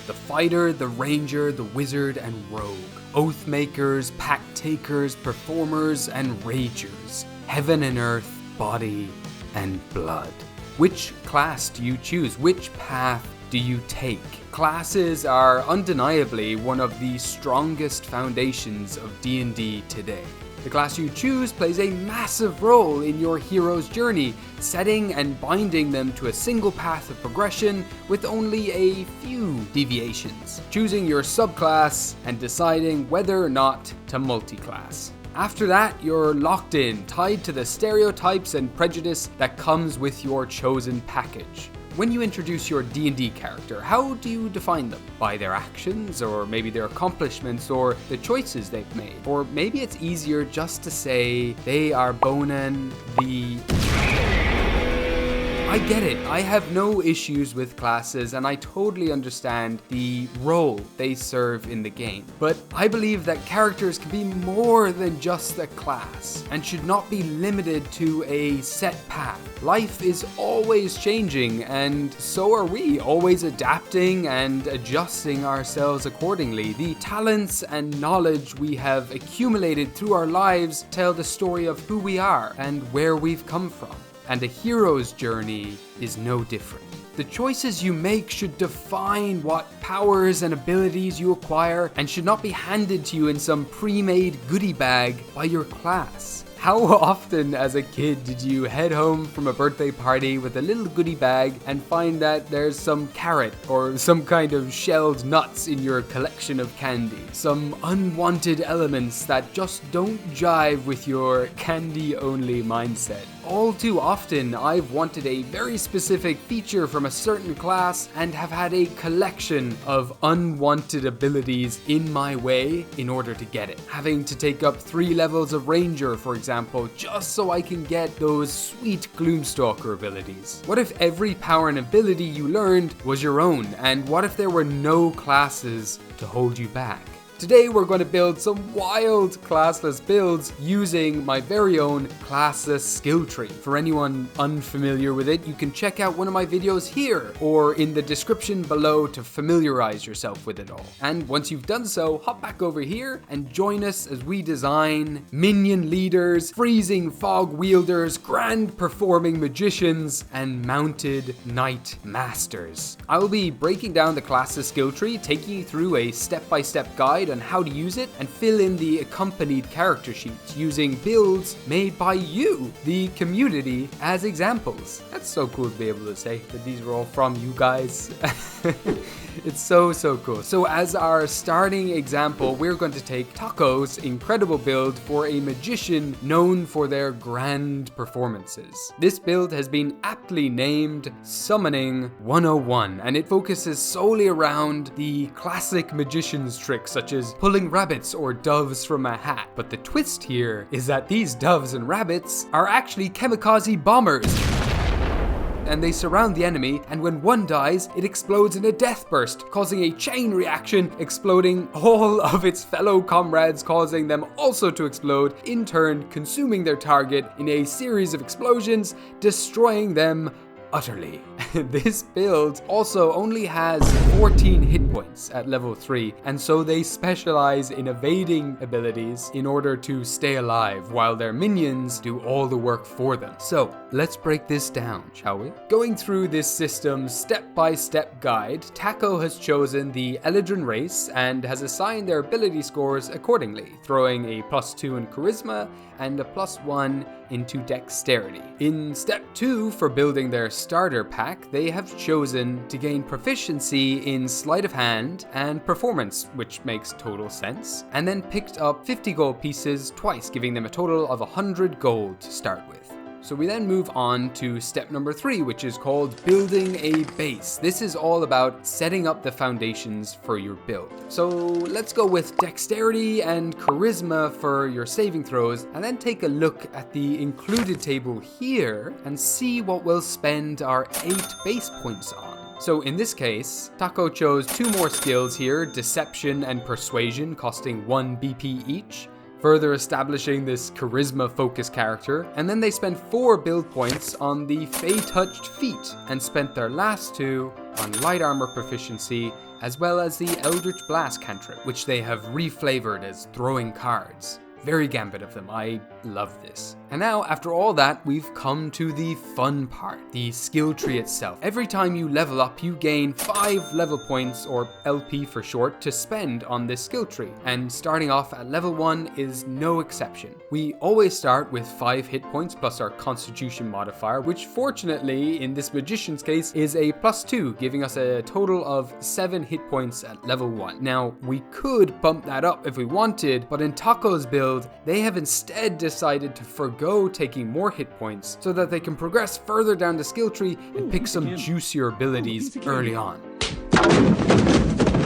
the fighter, the ranger, the wizard, and rogue. Oath makers, pact takers, performers, and ragers. Heaven and earth, body and blood. Which class do you choose? Which path do you take? Classes are undeniably one of the strongest foundations of D&D today. The class you choose plays a massive role in your hero's journey, setting and binding them to a single path of progression with only a few deviations, choosing your subclass and deciding whether or not to multiclass. After that, you're locked in, tied to the stereotypes and prejudice that comes with your chosen package. When you introduce your D&D character, how do you define them? By their actions, or maybe their accomplishments, or the choices they've made? Or maybe it's easier just to say they are Bonan the... I get it, I have no issues with classes and I totally understand the role they serve in the game. But I believe that characters can be more than just a class and should not be limited to a set path. Life is always changing and so are we, always adapting and adjusting ourselves accordingly. The talents and knowledge we have accumulated through our lives tell the story of who we are and where we've come from. And a hero's journey is no different. The choices you make should define what powers and abilities you acquire and should not be handed to you in some pre-made goodie bag by your class. How often as a kid did you head home from a birthday party with a little goodie bag and find that there's some carrot or some kind of shelled nuts in your collection of candy? Some unwanted elements that just don't jive with your candy-only mindset. All too often, I've wanted a very specific feature from a certain class and have had a collection of unwanted abilities in my way in order to get it. Having to take up 3 levels of Ranger, for example, just so I can get those sweet Gloomstalker abilities. What if every power and ability you learned was your own? And what if there were no classes to hold you back? Today we're going to build some wild classless builds using my very own Classless Skill Tree. For anyone unfamiliar with it, you can check out one of my videos here or in the description below to familiarize yourself with it all. And once you've done so, hop back over here and join us as we design minion leaders, freezing fog wielders, grand performing magicians, and mounted knight masters. I will be breaking down the Classless Skill Tree, taking you through a step-by-step guide on how to use it and fill in the accompanied character sheets using builds made by you, the community, as examples. That's so cool to be able to say that these are all from you guys. It's so cool. So as our starting example, we're going to take Taco's incredible build for a magician known for their grand performances. This build has been aptly named Summoning 101, and it focuses solely around the classic magician's tricks such as pulling rabbits or doves from a hat. But the twist here is that these doves and rabbits are actually kamikaze bombers. And they surround the enemy, and when one dies, it explodes in a death burst, causing a chain reaction, exploding all of its fellow comrades, causing them also to explode, in turn consuming their target in a series of explosions, destroying them utterly. This build also only has 14 hit points at level 3, and so they specialize in evading abilities in order to stay alive while their minions do all the work for them. So let's break this down, shall we? Going through this system's step-by-step guide, Taco has chosen the Eladrin race and has assigned their ability scores accordingly, throwing a +2 in charisma and a +1 into dexterity. In step 2, for building their starter pack, they have chosen to gain proficiency in sleight of hand and performance, which makes total sense, and then picked up 50 gold pieces twice, giving them a total of 100 gold to start with. So we then move on to step number 3, which is called building a base. This is all about setting up the foundations for your build. So let's go with dexterity and charisma for your saving throws, and then take a look at the included table here and see what we'll spend our 8 base points on. So in this case, Taco chose 2 more skills here, Deception and Persuasion, costing 1 BP each, further establishing this charisma-focused character. And then they spent 4 build points on the Fey-Touched Feet, and spent their last 2 on light armor proficiency as well as the Eldritch Blast cantrip, which they have reflavored as throwing cards. Very Gambit of them, I love this. And now, after all that, we've come to the fun part, the skill tree itself. Every time you level up, you gain 5 level points, or LP for short, to spend on this skill tree. And starting off at level 1 is no exception. We always start with 5 hit points plus our constitution modifier, which fortunately, in this magician's case, is a +2, giving us a total of 7 hit points at level 1. Now, we could bump that up if we wanted, but in Taco's build, they have instead decided to forgo taking more hit points so that they can progress further down the skill tree and pick some juicier abilities early on.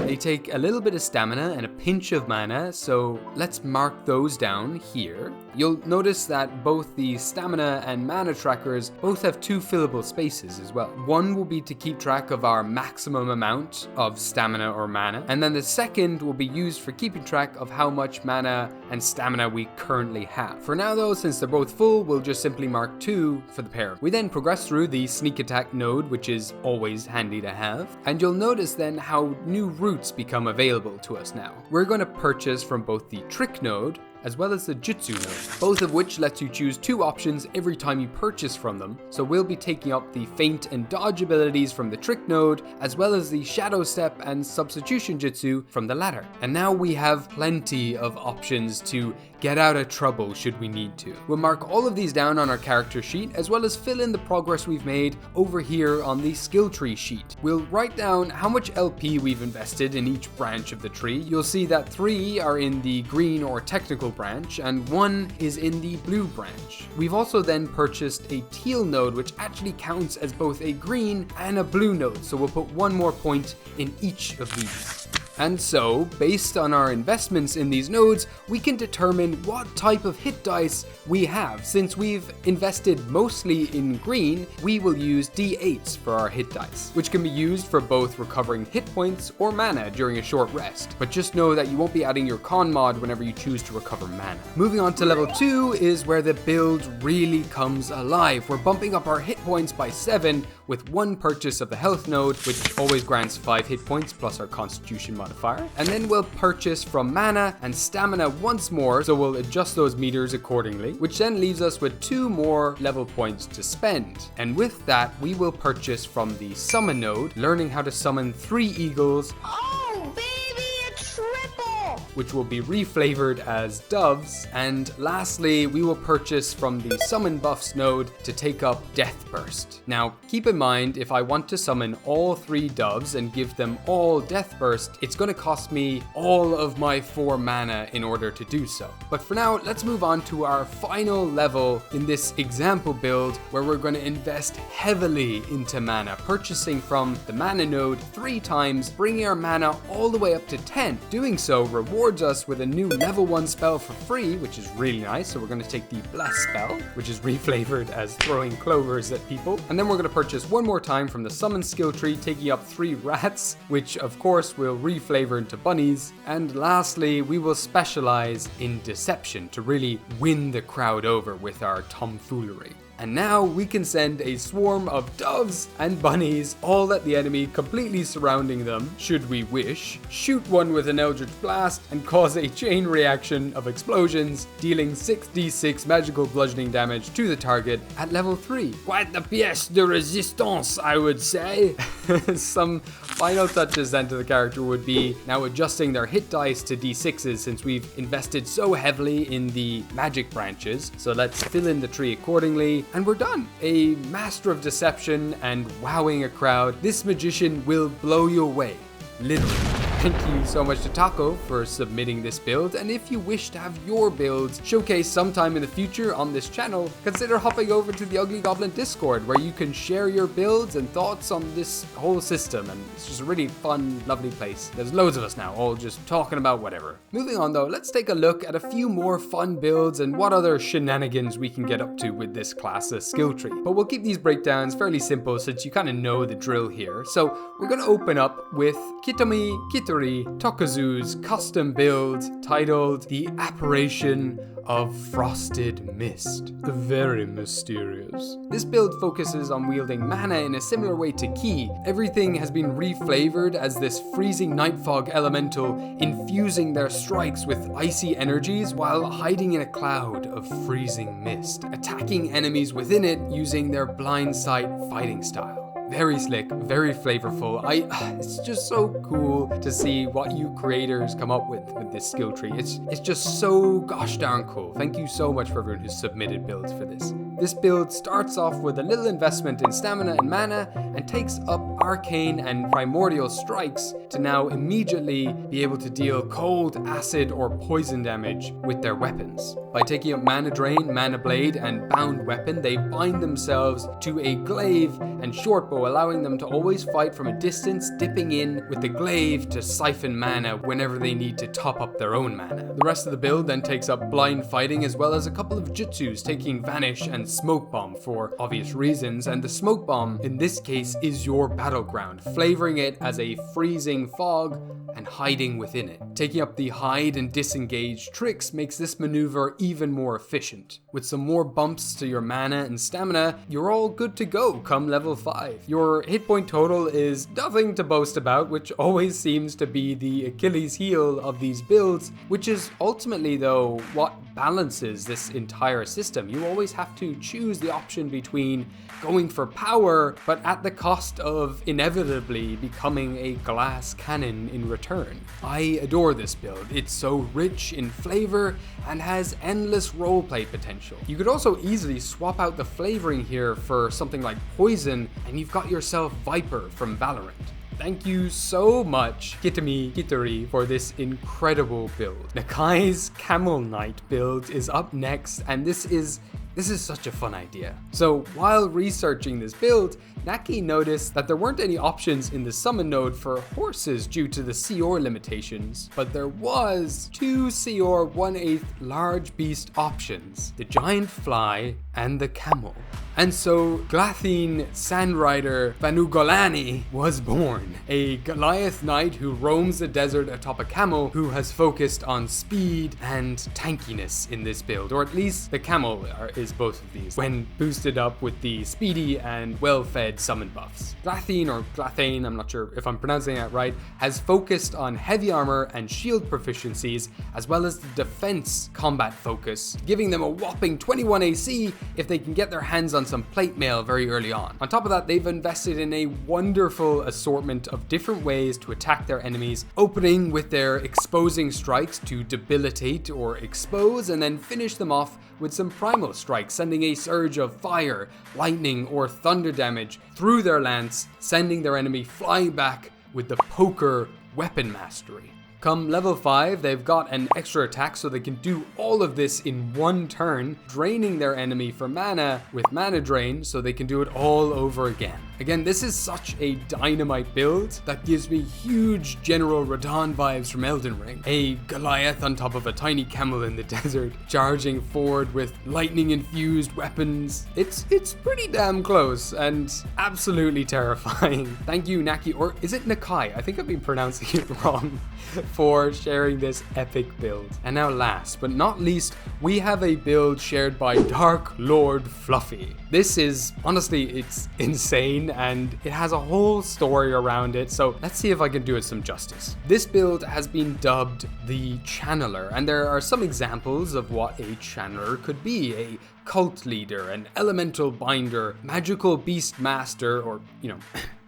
They take a little bit of stamina and a pinch of mana, so let's mark those down here. You'll notice that both the stamina and mana trackers both have 2 fillable spaces as well. One will be to keep track of our maximum amount of stamina or mana, and then the second will be used for keeping track of how much mana and stamina we currently have. For now though, since they're both full, we'll just simply mark 2 for the pair. We then progress through the sneak attack node, which is always handy to have, and you'll notice then how new routes become available to us now. We're going to purchase from both the trick node as well as the Jutsu node, both of which lets you choose 2 options every time you purchase from them. So we'll be taking up the feint and dodge abilities from the trick node, as well as the shadow step and substitution jutsu from the latter. And now we have plenty of options to get out of trouble should we need to. We'll mark all of these down on our character sheet, as well as fill in the progress we've made over here on the skill tree sheet. We'll write down how much LP we've invested in each branch of the tree. You'll see that 3 are in the green or technical branch, and 1 is in the blue branch. We've also then purchased a teal node, which actually counts as both a green and a blue node, so we'll put 1 more point in each of these. And so, based on our investments in these nodes, we can determine what type of hit dice we have. Since we've invested mostly in green, we will use D8s for our hit dice, which can be used for both recovering hit points or mana during a short rest. But just know that you won't be adding your con mod whenever you choose to recover mana. Moving on to level 2 is where the build really comes alive. We're bumping up our hit points by 7 with 1 purchase of the health node, which always grants 5 hit points plus our constitution modifier. And then we'll purchase from mana and stamina once more, so we'll adjust those meters accordingly, which then leaves us with 2 more level points to spend. And with that, we will purchase from the summon node, learning how to summon 3 eagles. Oh, baby, a triple! Which will be reflavored as doves. And lastly, we will purchase from the summon buffs node to take up Death Burst. Now, keep in mind, if I want to summon all 3 doves and give them all Death Burst, it's going to cost me all of my 4 mana in order to do so. But for now, let's move on to our final level in this example build, where we're going to invest heavily into mana, purchasing from the mana node 3 times, bringing our mana all the way up to 10. Doing so rewards us with a new level 1 spell for free, which is really nice. So we're going to take the Bless spell, which is reflavored as throwing clovers at people. And then we're going to purchase 1 more time from the summon skill tree, taking up 3 rats, which of course will reflavor into bunnies. And lastly, we will specialize in deception to really win the crowd over with our tomfoolery. And now we can send a swarm of doves and bunnies, all at the enemy, completely surrounding them, should we wish, shoot one with an Eldritch Blast, and cause a chain reaction of explosions, dealing 6d6 magical bludgeoning damage to the target at level 3. Quite the pièce de résistance, I would say. Some final touches then to the character would be now adjusting their hit dice to d6s, since we've invested so heavily in the magic branches. So let's fill in the tree accordingly. And we're done. A master of deception and wowing a crowd. This magician will blow you away. Literally. Thank you so much to Taco for submitting this build, and if you wish to have your builds showcased sometime in the future on this channel, consider hopping over to the Ugly Goblin Discord, where you can share your builds and thoughts on this whole system, and it's just a really fun, lovely place. There's loads of us now, all just talking about whatever. Moving on though, let's take a look at a few more fun builds and what other shenanigans we can get up to with this classless skill tree. But we'll keep these breakdowns fairly simple since you kind of know the drill here. So we're going to open up with Kitomi Kitori Githeri Tokazu's custom build titled The Apparition of Frosted Mist. Very mysterious. This build focuses on wielding mana in a similar way to Ki. Everything has been reflavored as this freezing night fog elemental, infusing their strikes with icy energies while hiding in a cloud of freezing mist, attacking enemies within it using their blind sight fighting style. Very slick, very flavorful. It's just so cool to see what you creators come up with this skill tree. It's just so gosh darn cool. Thank you so much for everyone who's submitted builds for this. This build starts off with a little investment in stamina and mana and takes up arcane and primordial strikes to now immediately be able to deal cold, acid, or poison damage with their weapons. By taking up mana drain, mana blade, and bound weapon, they bind themselves to a glaive and shortbow, allowing them to always fight from a distance, dipping in with the glaive to siphon mana whenever they need to top up their own mana. The rest of the build then takes up blind fighting as well as a couple of jutsus, taking vanish and smoke bomb for obvious reasons, and the smoke bomb in this case is your battleground, flavoring it as a freezing fog and hiding within it. Taking up the hide and disengage tricks makes this maneuver even more efficient. With some more bumps to your mana and stamina, you're all good to go come level 5. Your hit point total is nothing to boast about, which always seems to be the Achilles heel of these builds, which is ultimately though what balances this entire system. You always have to choose the option between going for power, but at the cost of inevitably becoming a glass cannon in return. I adore this build. It's so rich in flavor and has endless roleplay potential. You could also easily swap out the flavoring here for something like poison, and you've got yourself Viper from Valorant. Thank you so much, Githeri, for this incredible build. Nakai's Camel Knight build is up next, and this is such a fun idea. So while researching this build, Naki noticed that there weren't any options in the summon node for horses due to the Seor limitations, but there was 2 Seor 1/8 large beast options, the giant fly and the camel. And so Glathine Sandrider Vanugolani was born, a Goliath knight who roams the desert atop a camel who has focused on speed and tankiness in this build, or at least the camel is both of these, when boosted up with the speedy and well-fed summon buffs. Glathine, or Glathane, I'm not sure if I'm pronouncing that right, has focused on heavy armor and shield proficiencies, as well as the defense combat focus, giving them a whopping 21 AC if they can get their hands on some plate mail very early on. On top of that, they've invested in a wonderful assortment of different ways to attack their enemies, opening with their exposing strikes to debilitate or expose, and then finish them off with some primal strikes, sending a surge of fire, lightning, or thunder damage through their lance, sending their enemy flying back with the poker weapon mastery. Come level 5, they've got an extra attack so they can do all of this in one turn, draining their enemy for mana with mana drain so they can do it all over again. Again, this is such a dynamite build that gives me huge General Radahn vibes from Elden Ring. A Goliath on top of a tiny camel in the desert, charging forward with lightning-infused weapons. It's pretty damn close and absolutely terrifying. Thank you, Naki, or is it Nakai? I think I've been pronouncing it wrong, for sharing this epic build. And now last but not least, we have a build shared by Dark Lord Fluffy. This is, honestly, it's insane and it has a whole story around it, so let's see if I can do it some justice. This build has been dubbed the Channeler, and there are some examples of what a Channeler could be: a cult leader, an elemental binder, magical beast master, or,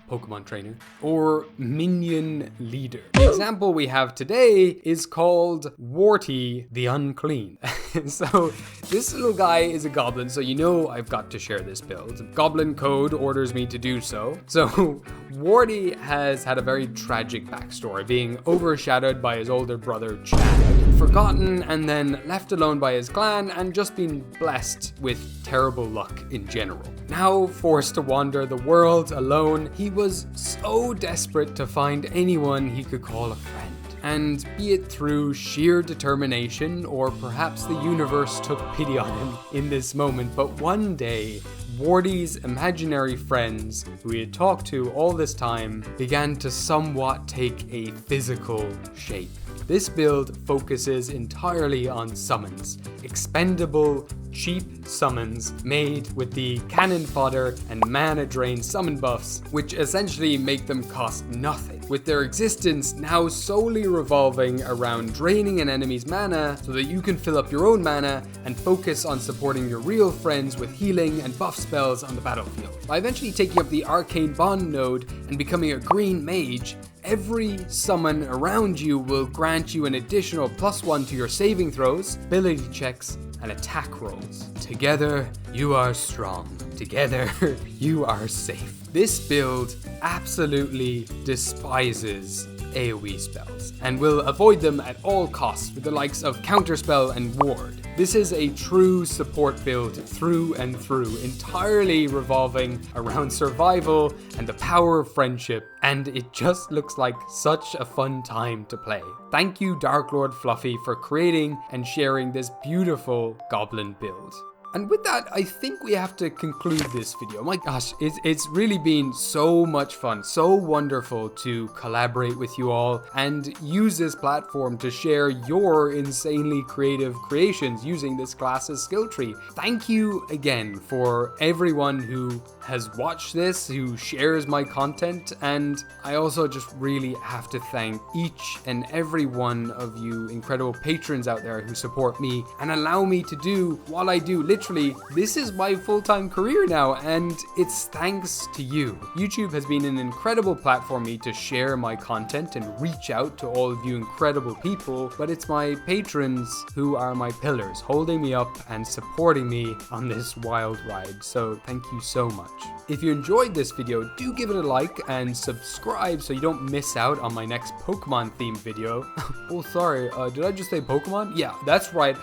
Pokemon trainer, or minion leader. The example we have today is called Warty the Unclean. So this little guy is a goblin, so I've got to share this build. Goblin code orders me to do so. So Warty has had a very tragic backstory, being overshadowed by his older brother Chad, forgotten and then left alone by his clan, and just been blessed with terrible luck in general. Now forced to wander the world alone, he was so desperate to find anyone he could call a friend. And be it through sheer determination, or perhaps the universe took pity on him in this moment, but one day, Wardy's imaginary friends, who he had talked to all this time, began to somewhat take a physical shape. This build focuses entirely on summons, expendable, cheap summons made with the cannon fodder and mana drain summon buffs, which essentially make them cost nothing, with their existence now solely revolving around draining an enemy's mana so that you can fill up your own mana and focus on supporting your real friends with healing and buff spells on the battlefield. By eventually taking up the Arcane Bond node and becoming a green mage, every summon around you will grant you an additional +1 to your saving throws, ability checks, and attack rolls. Together, you are strong. Together, you are safe. This build absolutely despises AoE spells and will avoid them at all costs with the likes of Counterspell and Ward. This is a true support build through and through, entirely revolving around survival and the power of friendship, and it just looks like such a fun time to play. Thank you, Dark Lord Fluffy, for creating and sharing this beautiful Goblin build. And with that, I think we have to conclude this video. My gosh, it's really been so much fun, so wonderful to collaborate with you all and use this platform to share your insanely creative creations using this Classless Skill Tree. Thank you again for everyone who has watched this, who shares my content, and I also just really have to thank each and every one of you incredible patrons out there who support me and allow me to do what I do. Literally, this is my full-time career now, and it's thanks to you. YouTube has been an incredible platform for me to share my content and reach out to all of you incredible people, but it's my patrons who are my pillars, holding me up and supporting me on this wild ride. So thank you so much. If you enjoyed this video, do give it a like and subscribe so you don't miss out on my next Pokemon themed video. Oh, sorry, did I just say Pokemon? Yeah, that's right.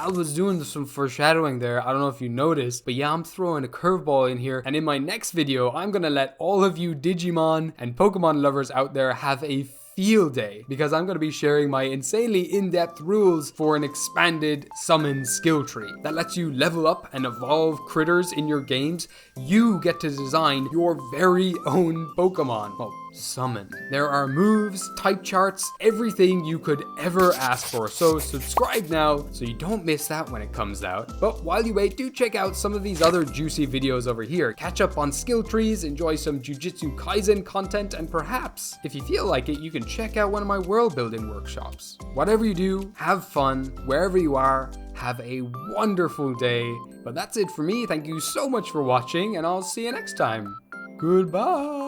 I was doing some foreshadowing there, I don't know if you noticed, but yeah, I'm throwing a curveball in here, and in my next video, I'm gonna let all of you Digimon and Pokemon lovers out there have a field day, because I'm going to be sharing my insanely in-depth rules for an expanded summon skill tree that lets you level up and evolve critters in your games. You get to design your very own Pokemon. Well, summon. There are moves, type charts, everything you could ever ask for. So subscribe now so you don't miss that when it comes out. But while you wait, do check out some of these other juicy videos over here. Catch up on skill trees, enjoy some Jujutsu Kaisen content, and perhaps, if you feel like it, you can check out one of my world building workshops. Whatever you do, have fun. Wherever you are, have a wonderful day. But that's it for me. Thank you so much for watching, and I'll see you next time. Goodbye.